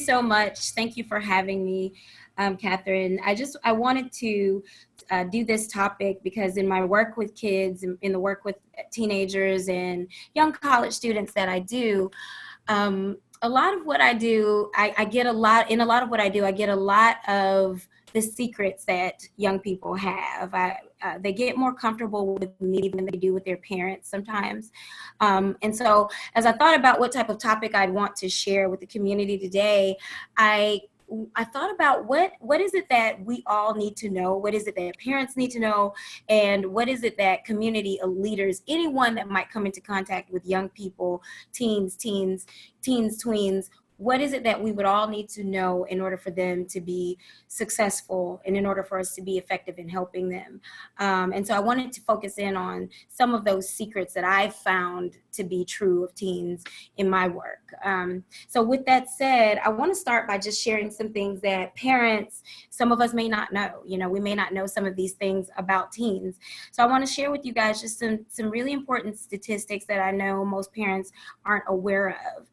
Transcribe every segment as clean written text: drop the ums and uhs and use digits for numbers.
so much. Thank you for having me, Catherine. I wanted to do this topic because in my work with kids, in the work with teenagers and young college students that I do, a lot of what I do, I get a lot, in a lot of what I do, I get a lot of the secrets that young people have. They get more comfortable with me than they do with their parents sometimes. And so as I thought about what type of topic I'd want to share with the community today, I thought about what is it that we all need to know? What is it that parents need to know? And what is it that community leaders, anyone that might come into contact with young people, teens, tweens, what is it that we would all need to know in order for them to be successful and in order for us to be effective in helping them? And so I wanted to focus in on some of those secrets that I've found to be true of teens in my work. So with that said, I want to start by just sharing some things that parents, some of us may not know. You know, we may not know some of these things about teens. So I want to share with you guys just some really important statistics that I know most parents aren't aware of.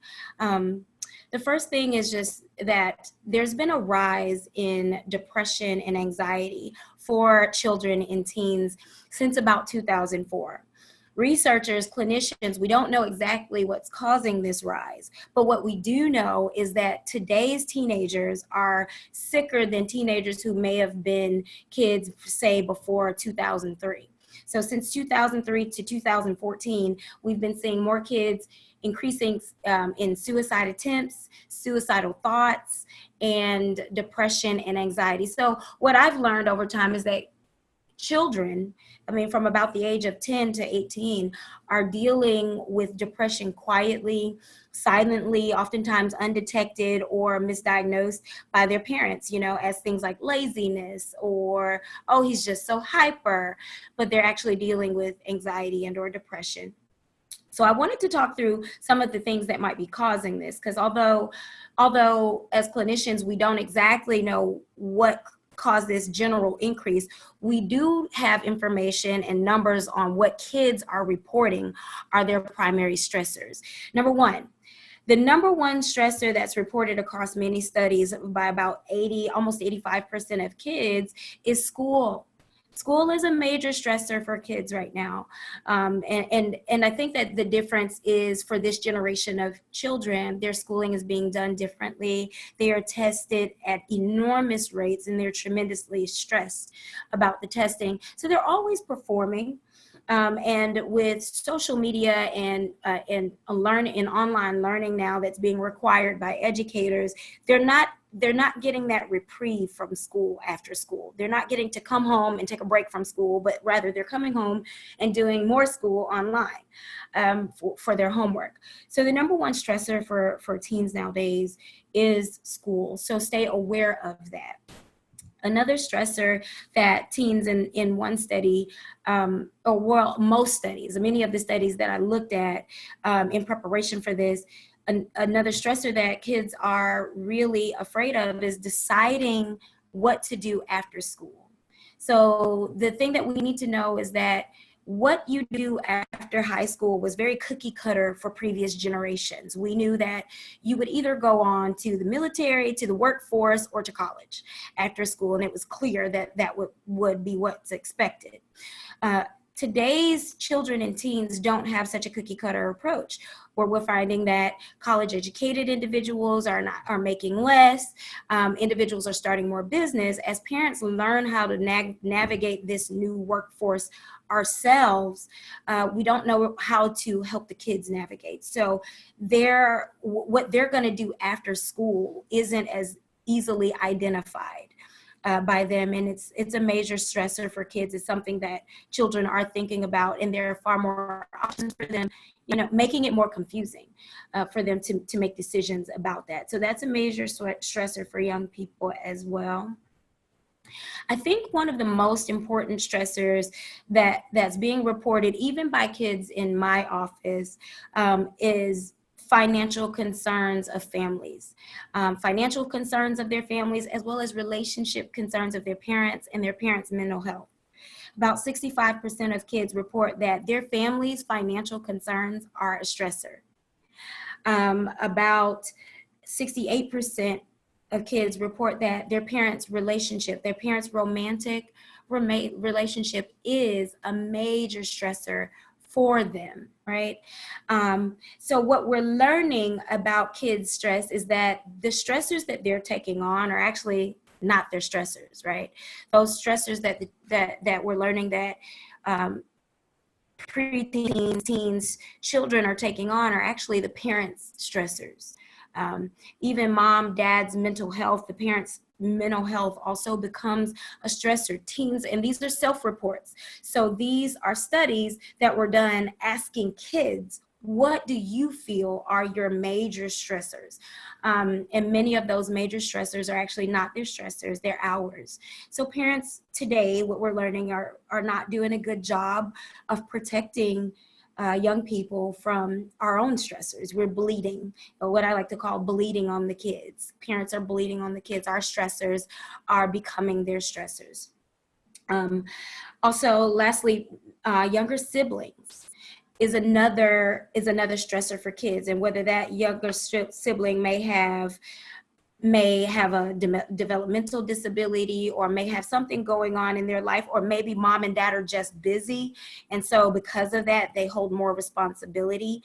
The first thing is just that there's been a rise in depression and anxiety for children and teens since about 2004. Researchers, clinicians, we don't know exactly what's causing this rise, but what we do know is that today's teenagers are sicker than teenagers who may have been kids, say, before 2003. So since 2003 to 2014, we've been seeing more kids increasing in suicide attempts, suicidal thoughts, and depression and anxiety. So what I've learned over time is that children, I mean, from about the age of 10 to 18, are dealing with depression quietly, silently, oftentimes undetected or misdiagnosed by their parents, you know, as things like laziness or, oh, he's just so hyper, but they're actually dealing with anxiety and or depression. So I wanted to talk through some of the things that might be causing this, because although as clinicians, we don't exactly know what caused this general increase, we do have information and numbers on what kids are reporting are their primary stressors. Number one, the number one stressor that's reported across many studies by about 80, almost 85% of kids is school. School is a major stressor for kids right now. And I think that the difference is for this generation of children, their schooling is being done differently. They are tested at enormous rates and they're tremendously stressed about the testing. So they're always performing. And with social media and online learning now that's being required by educators, they're not getting that reprieve from school after school. They're not getting to come home and take a break from school, but rather they're coming home and doing more school online for their homework. So the number one stressor for teens nowadays is school. So stay aware of that. Another stressor that teens in one study, most studies, many of the studies that I looked at in preparation for this, another stressor that kids are really afraid of is deciding what to do after school. So the thing that we need to know is that what you do after high school was very cookie cutter for previous generations. We knew that you would either go on to the military, to the workforce, or to college after school, and it was clear that that would be what's expected. Today's children and teens don't have such a cookie cutter approach, where we're finding that college educated individuals are making less. Individuals are starting more business. As parents learn how to navigate this new workforce ourselves, we don't know how to help the kids navigate. So what they're going to do after school isn't as easily identified by them, and it's a major stressor for kids. It's something that children are thinking about, and there are far more options for them, you know, making it more confusing for them to make decisions about that. So that's a major stressor for young people as well. I think one of the most important stressors that's being reported even by kids in my office is financial concerns of families, financial concerns of their families, as well as relationship concerns of their parents and their parents' mental health. About 65% of kids report that their family's financial concerns are a stressor. About 68% of kids report that their parents' relationship, their parents' romantic relationship is a major stressor for them, right? So what we're learning about kids' stress is that the stressors that they're taking on are actually not their stressors, right? Those stressors that we're learning that preteens, teens, children are taking on are actually the parents' stressors. Even mom, dad's mental health, the parents' mental health also becomes a stressor. Teens, and these are self-reports. So these are studies that were done asking kids, what do you feel are your major stressors? And many of those major stressors are actually not their stressors, they're ours. So parents today, what we're learning are not doing a good job of protecting young people from our own stressors. We're bleeding, or what I like to call bleeding on the kids. Parents are bleeding on the kids. Our stressors are becoming their stressors. Also, lastly, younger siblings is another stressor for kids, and whether that younger sibling may have a developmental disability or may have something going on in their life, or maybe mom and dad are just busy. And so because of that, they hold more responsibility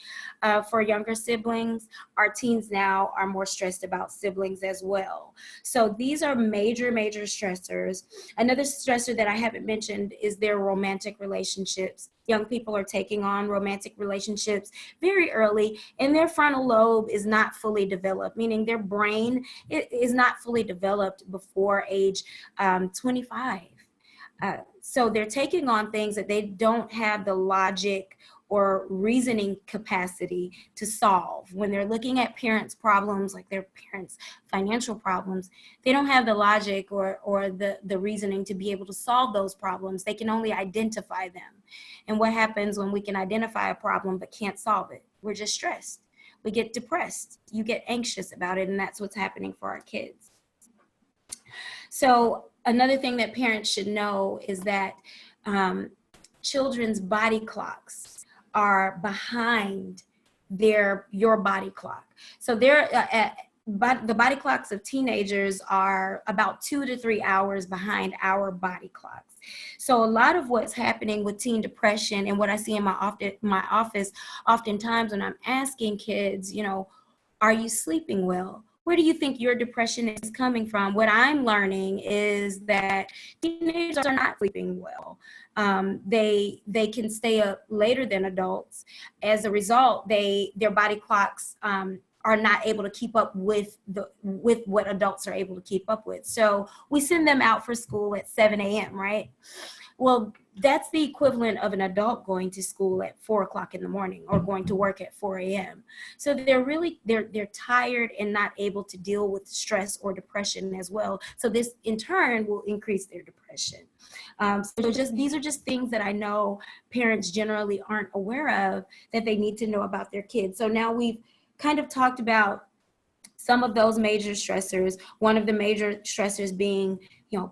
for younger siblings. Our teens now are more stressed about siblings as well. So these are major, major stressors. Another stressor that I haven't mentioned is their romantic relationships. Young people are taking on romantic relationships very early, and their frontal lobe is not fully developed, meaning their brain is not fully developed before age 25. So they're taking on things that they don't have the logic or reasoning capacity to solve. When they're looking at parents' problems, like their parents' financial problems, they don't have the logic or the reasoning to be able to solve those problems. They can only identify them. And what happens when we can identify a problem but can't solve it? We're just stressed. We get depressed. You get anxious about it, and that's what's happening for our kids. So another thing that parents should know is that children's body clocks are behind your body clock. So but the body clocks of teenagers are about 2 to 3 hours behind our body clocks. So a lot of what's happening with teen depression, and what I see in my office oftentimes when I'm asking kids, are you sleeping well? Where do you think your depression is coming from? What I'm learning is that teenagers are not sleeping well. They can stay up later than adults. As a result, their body clocks are not able to keep up with what adults are able to keep up with. So we send them out for school at 7 a.m., right? Well, that's the equivalent of an adult going to school at 4 o'clock in the morning or going to work at 4 a.m. So they're tired and not able to deal with stress or depression as well. So this in turn will increase their depression. These are just things that I know parents generally aren't aware of that they need to know about their kids. So now we've kind of talked about some of those major stressors, one of the major stressors being,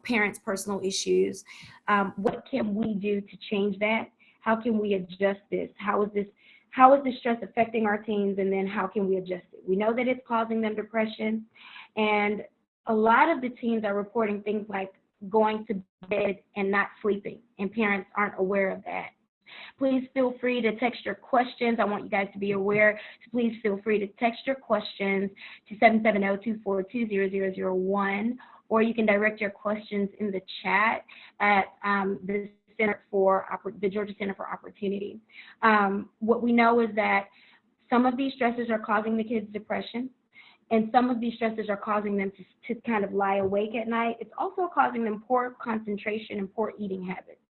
parents' personal issues. What can we do to change that? How can we adjust this? How is this stress affecting our teens? And then how can we adjust it? We know that it's causing them depression. And a lot of the teens are reporting things like going to bed and not sleeping, and parents aren't aware of that. Please feel free to text your questions. I want you guys to be aware. Please feel free to text your questions to 770-242-0001, or you can direct your questions in the chat at the Georgia Center for Opportunity. What we know is that some of these stresses are causing the kids depression, and some of these stresses are causing them to kind of lie awake at night. It's also causing them poor concentration and poor eating habits.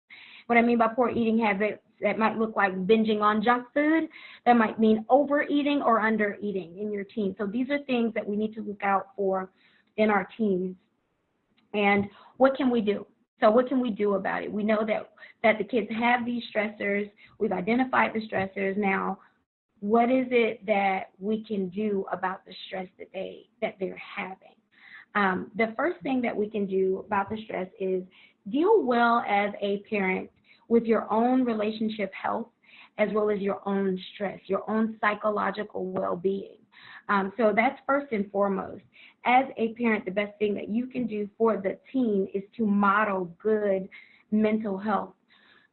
What I mean by poor eating habits, that might look like binging on junk food. That might mean overeating or undereating in your teens. So these are things that we need to look out for in our teens. And what can we do? So what can we do about it? We know that the kids have these stressors. We've identified the stressors. Now, what is it that we can do about the stress that they're having? The first thing that we can do about the stress is deal well as a parent with your own relationship health, as well as your own stress, your own psychological well-being. So that's first and foremost. As a parent, the best thing that you can do for the teen is to model good mental health.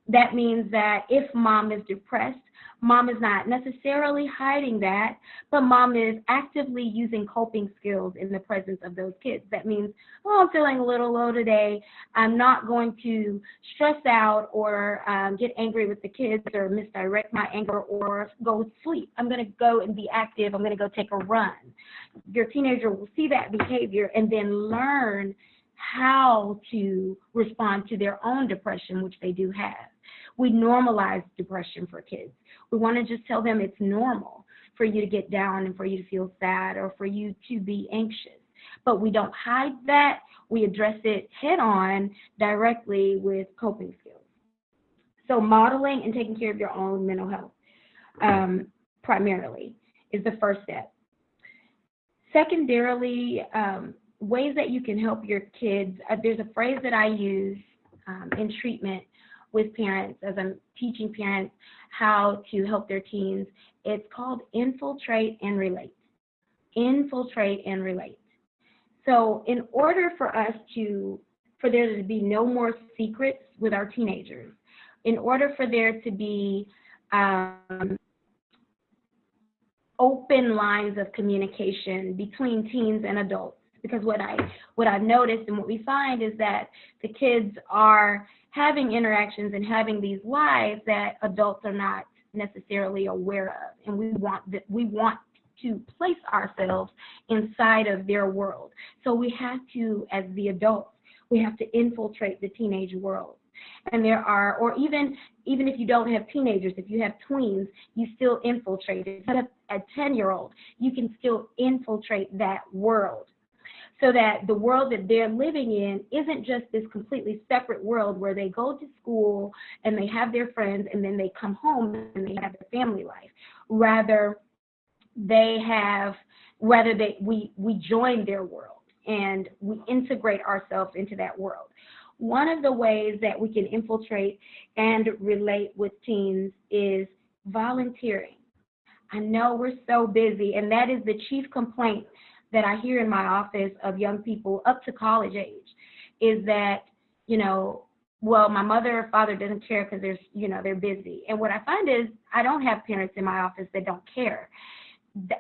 That means that if mom is depressed, mom is not necessarily hiding that, but mom is actively using coping skills in the presence of those kids. That means, oh, I'm feeling a little low today. I'm not going to stress out or get angry with the kids or misdirect my anger or go sleep. I'm going to go and be active. I'm going to go take a run. Your teenager will see that behavior and then learn how to respond to their own depression, which they do have. We normalize depression for kids. We want to just tell them it's normal for you to get down and for you to feel sad or for you to be anxious. But we don't hide that. We address it head on directly with coping skills. So modeling and taking care of your own mental health primarily is the first step. Secondarily, ways that you can help your kids. There's a phrase that I use in treatment with parents as I'm teaching parents how to help their teens. It's called infiltrate and relate. Infiltrate and relate. So in order for there to be no more secrets with our teenagers, in order for there to be open lines of communication between teens and adults, because what I've noticed and what we find is that the kids are having interactions and having these lives that adults are not necessarily aware of, and we want to place ourselves inside of their world. So we have to, as the adults, we have to infiltrate the teenage world. And there are, or even if you don't have teenagers, if you have tweens, you still infiltrate it. Instead of a 10-year-old, you can still infiltrate that world, so that the world that they're living in isn't just this completely separate world where they go to school and they have their friends and then they come home and they have their family life. Rather, we join their world and we integrate ourselves into that world. One of the ways that we can infiltrate and relate with teens is volunteering. I know we're so busy, and that is the chief complaint that I hear in my office of young people up to college age, is that, well, my mother or father doesn't care because they're busy. And what I find is I don't have parents in my office that don't care.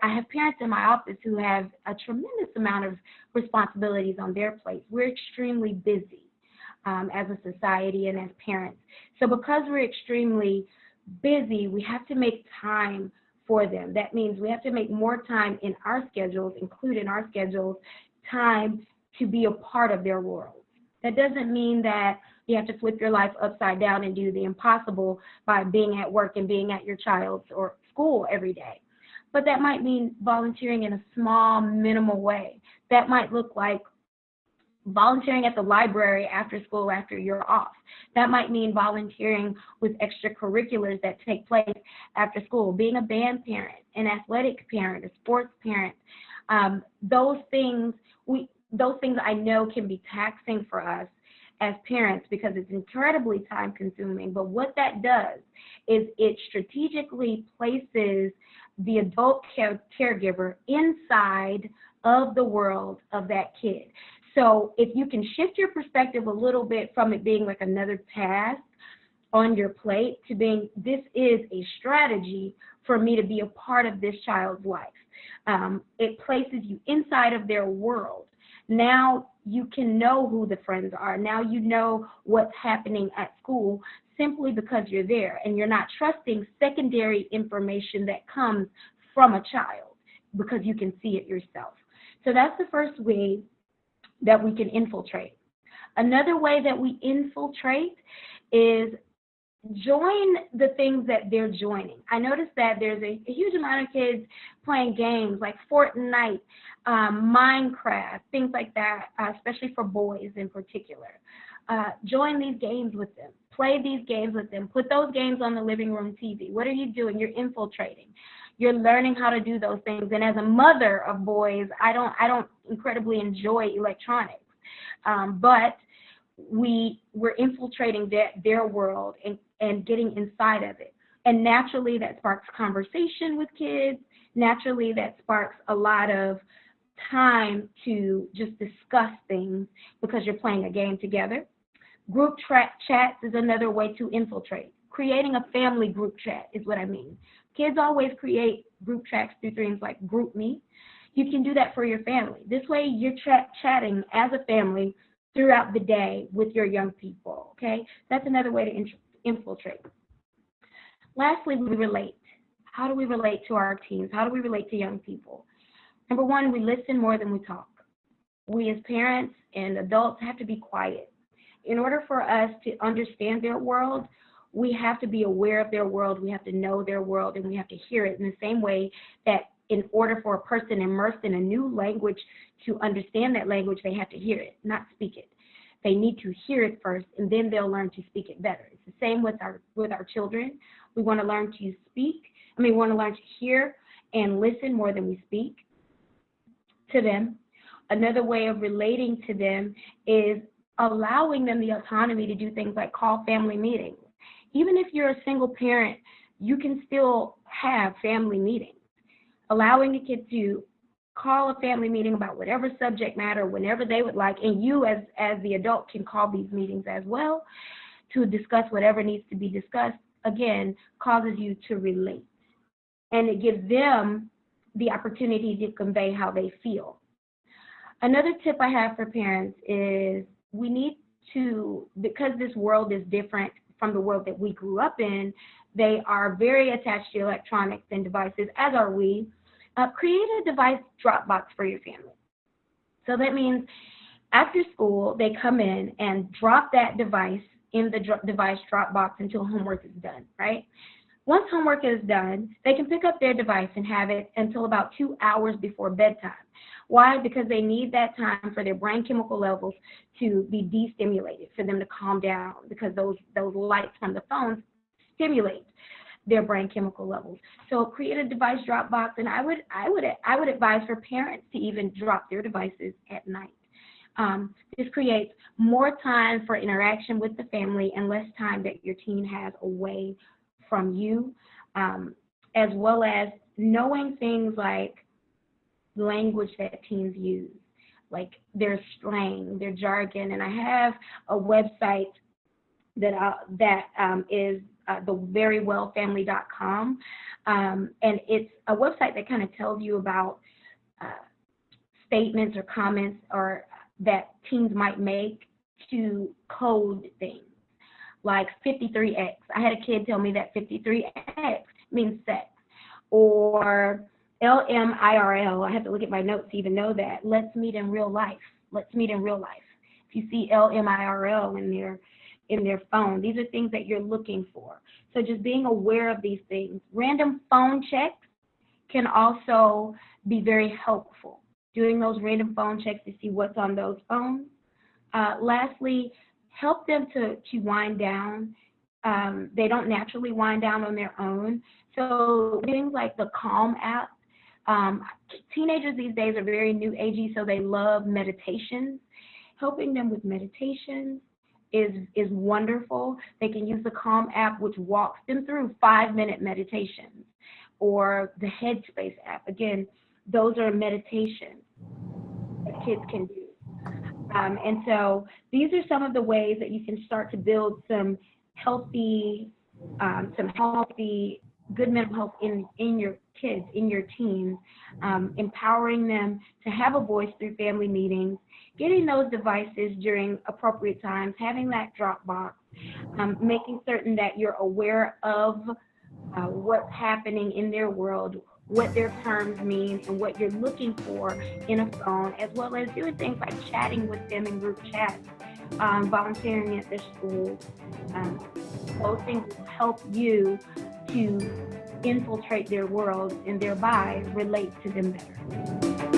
I have parents in my office who have a tremendous amount of responsibilities on their plate. We're extremely busy as a society and as parents. So because we're extremely busy, we have to make time for them. That means we have to make more time in our schedules, include in our schedules, time to be a part of their world. That doesn't mean that you have to flip your life upside down and do the impossible by being at work and being at your child's or school every day. But that might mean volunteering in a small, minimal way. That might look like volunteering at the library after school after you're off. That might mean volunteering with extracurriculars that take place after school, being a band parent, an athletic parent, a sports parent. Those things I know can be taxing for us as parents because it's incredibly time consuming. But what that does is it strategically places the adult caregiver inside of the world of that kid. So if you can shift your perspective a little bit from it being like another task on your plate to being, this is a strategy for me to be a part of this child's life. It places you inside of their world. Now you can know who the friends are. Now you know what's happening at school simply because you're there, and you're not trusting secondary information that comes from a child because you can see it yourself. So that's the first way that we can infiltrate. Another way that we infiltrate is join the things that they're joining. I noticed that there's a huge amount of kids playing games like Fortnite, Minecraft, things like that, especially for boys in particular. Join these games with them. Play these games with them. Put those games on the living room TV. What are you doing? You're infiltrating. You're learning how to do those things. And as a mother of boys, I don't incredibly enjoy electronics, but we're infiltrating their world and getting inside of it. And naturally, that sparks conversation with kids. Naturally, that sparks a lot of time to just discuss things because you're playing a game together. Group chats is another way to infiltrate. Creating a family group chat is what I mean. Kids always create group chats through things like GroupMe. You can do that for your family. This way, you're chatting as a family throughout the day with your young people. Okay, that's another way to infiltrate. Lastly, we relate. How do we relate to our teens? How do we relate to young people? Number one, we listen more than we talk. We as parents and adults have to be quiet. In order for us to understand their world, we have to be aware of their world, we have to know their world, and we have to hear it in the same way that in order for a person immersed in a new language to understand that language, they have to hear it, not speak it. They need to hear it first, and then they'll learn to speak it better. It's the same with our children. We want to learn to we want to learn to hear and listen more than we speak to them. Another way of relating to them is allowing them the autonomy to do things like call family meetings. Even if you're a single parent, you can still have family meetings. Allowing a kid to call a family meeting about whatever subject matter whenever they would like, and you as the adult can call these meetings as well to discuss whatever needs to be discussed, again, causes you to relate. And it gives them the opportunity to convey how they feel. Another tip I have for parents is we need to, because this world is different from the world that we grew up in, they are very attached to electronics and devices, as are we. Create a device Dropbox for your family. So that means after school, they come in and drop that device in the device Dropbox until homework is done, right? Once homework is done, they can pick up their device and have it until about 2 hours before bedtime. Why? Because they need that time for their brain chemical levels to be destimulated, for them to calm down, because those lights from the phones stimulate their brain chemical levels. So create a device Dropbox, and I would advise for parents to even drop their devices at night. This creates more time for interaction with the family and less time that your teen has away from you, as well as knowing things like language that teens use, like their slang, their jargon. And I have a website that is theverywellfamily.com, and it's a website that kind of tells you about statements or comments or that teens might make to code things, like 53X. I had a kid tell me that 53X means sex, or LMIRL. I have to look at my notes to even know that. Let's meet in real life. Let's meet in real life. If you see LMIRL in their phone, these are things that you're looking for. So just being aware of these things. Random phone checks can also be very helpful. Doing those random phone checks to see what's on those phones. Lastly, help them to wind down. They don't naturally wind down on their own. So things like the Calm app. Teenagers these days are very new agey, so they love meditations. Helping them with meditations is wonderful. They can use the Calm app, which walks them through 5-minute meditations, or the Headspace app. Again, those are meditations that kids can do. And so these are some of the ways that you can start to build some healthy, good mental health in your kids, in your teens, empowering them to have a voice through family meetings, getting those devices during appropriate times, having that Dropbox, making certain that you're aware of what's happening in their world, what their terms mean, and what you're looking for in a phone, as well as doing things like chatting with them in group chats, volunteering at their schools. Those things will help you to infiltrate their world and thereby relate to them better.